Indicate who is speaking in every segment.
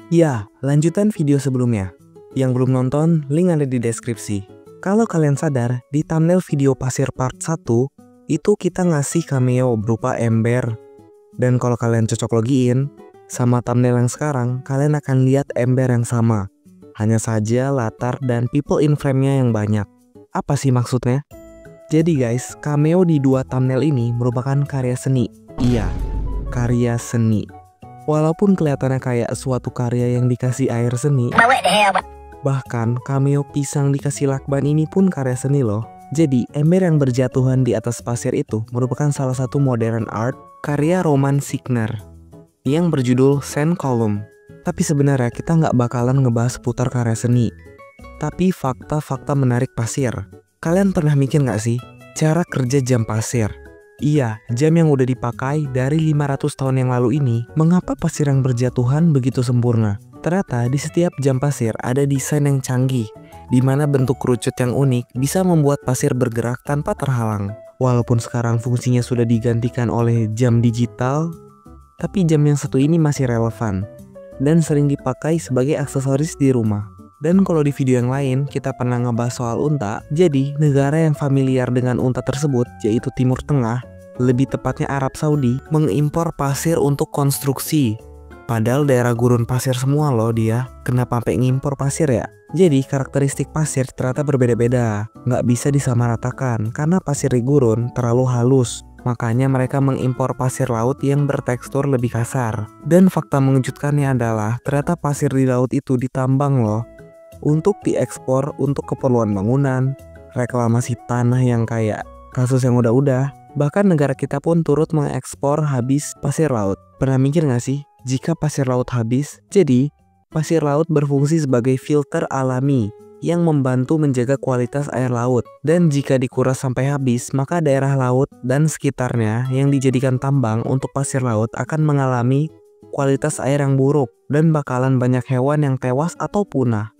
Speaker 1: Ya, lanjutan video sebelumnya. Yang belum nonton, link ada di deskripsi. Kalau kalian sadar, di thumbnail video pasir part 1, itu kita ngasih cameo berupa ember. Dan kalau kalian cocok login sama thumbnail yang sekarang, kalian akan lihat ember yang sama. Hanya saja latar dan people in frame-nya yang banyak. Apa sih maksudnya? Jadi guys, cameo di dua thumbnail ini merupakan karya seni. Iya, karya seni. Walaupun kelihatannya kayak suatu karya yang dikasih air seni, bahkan cameo pisang dikasih lakban ini pun karya seni loh. Jadi, ember yang berjatuhan di atas pasir itu merupakan salah satu modern art karya Roman Signer yang berjudul Sand Column. Tapi sebenarnya kita nggak bakalan ngebahas seputar karya seni, tapi fakta-fakta menarik pasir. Kalian pernah mikir nggak sih cara kerja jam pasir? Iya, jam yang udah dipakai dari 500 tahun yang lalu ini, mengapa pasir yang berjatuhan begitu sempurna? Ternyata di setiap jam pasir ada desain yang canggih, di mana bentuk kerucut yang unik bisa membuat pasir bergerak tanpa terhalang. Walaupun sekarang fungsinya sudah digantikan oleh jam digital, tapi jam yang satu ini masih relevan dan sering dipakai sebagai aksesoris di rumah. Dan kalau di video yang lain kita pernah ngebahas soal unta, jadi negara yang familiar dengan unta tersebut yaitu Timur Tengah, lebih tepatnya Arab Saudi, mengimpor pasir untuk konstruksi. Padahal daerah gurun pasir semua loh dia, kenapa sampai ngimpor pasir ya? Jadi karakteristik pasir ternyata berbeda-beda, nggak bisa disamaratakan karena pasir di gurun terlalu halus. Makanya mereka mengimpor pasir laut yang bertekstur lebih kasar. Dan fakta mengejutkannya adalah ternyata pasir di laut itu ditambang loh, untuk diekspor untuk keperluan bangunan, reklamasi tanah yang kayak kasus yang udah-udah. Bahkan negara kita pun turut mengekspor habis pasir laut. Pernah mikir gak sih, jika pasir laut habis, jadi pasir laut berfungsi sebagai filter alami yang membantu menjaga kualitas air laut. Dan jika dikuras sampai habis, maka daerah laut dan sekitarnya yang dijadikan tambang untuk pasir laut akan mengalami kualitas air yang buruk dan bakalan banyak hewan yang tewas atau punah.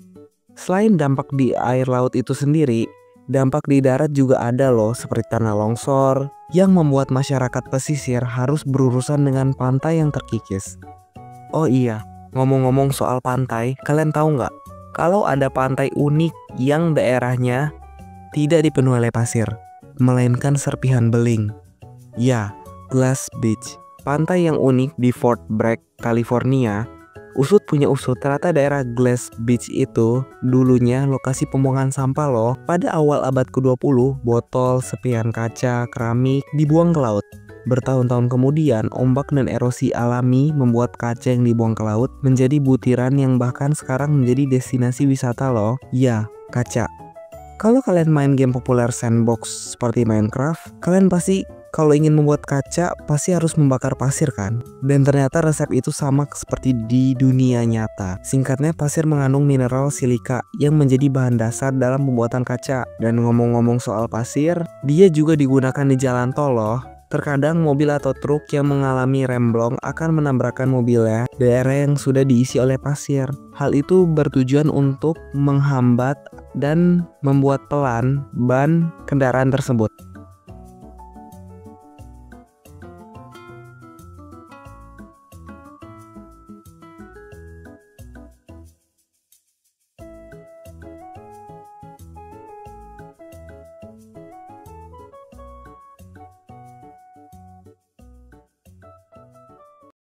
Speaker 1: Selain dampak di air laut itu sendiri, dampak di darat juga ada loh, seperti tanah longsor yang membuat masyarakat pesisir harus berurusan dengan pantai yang terkikis. Oh iya, ngomong-ngomong soal pantai, kalian tahu nggak kalau ada pantai unik yang daerahnya tidak dipenuhi oleh pasir, melainkan serpihan beling? Ya, Glass Beach, pantai yang unik di Fort Bragg, California. Usut punya usut, ternyata daerah Glass Beach itu dulunya lokasi pembuangan sampah loh. Pada awal abad ke-20, botol, serpihan kaca, keramik dibuang ke laut. Bertahun-tahun kemudian, ombak dan erosi alami membuat kaca yang dibuang ke laut menjadi butiran yang bahkan sekarang menjadi destinasi wisata loh. Ya, kaca. Kalau kalian main game populer sandbox seperti Minecraft, kalian pasti kalau ingin membuat kaca pasti harus membakar pasir kan? Dan ternyata resep itu sama seperti di dunia nyata. Singkatnya, pasir mengandung mineral silika yang menjadi bahan dasar dalam pembuatan kaca. Dan ngomong-ngomong soal pasir, dia juga digunakan di jalan tol loh. Terkadang mobil atau truk yang mengalami remblong akan menabrakkan mobilnya daerah yang sudah diisi oleh pasir. Hal itu bertujuan untuk menghambat dan membuat pelan ban kendaraan tersebut.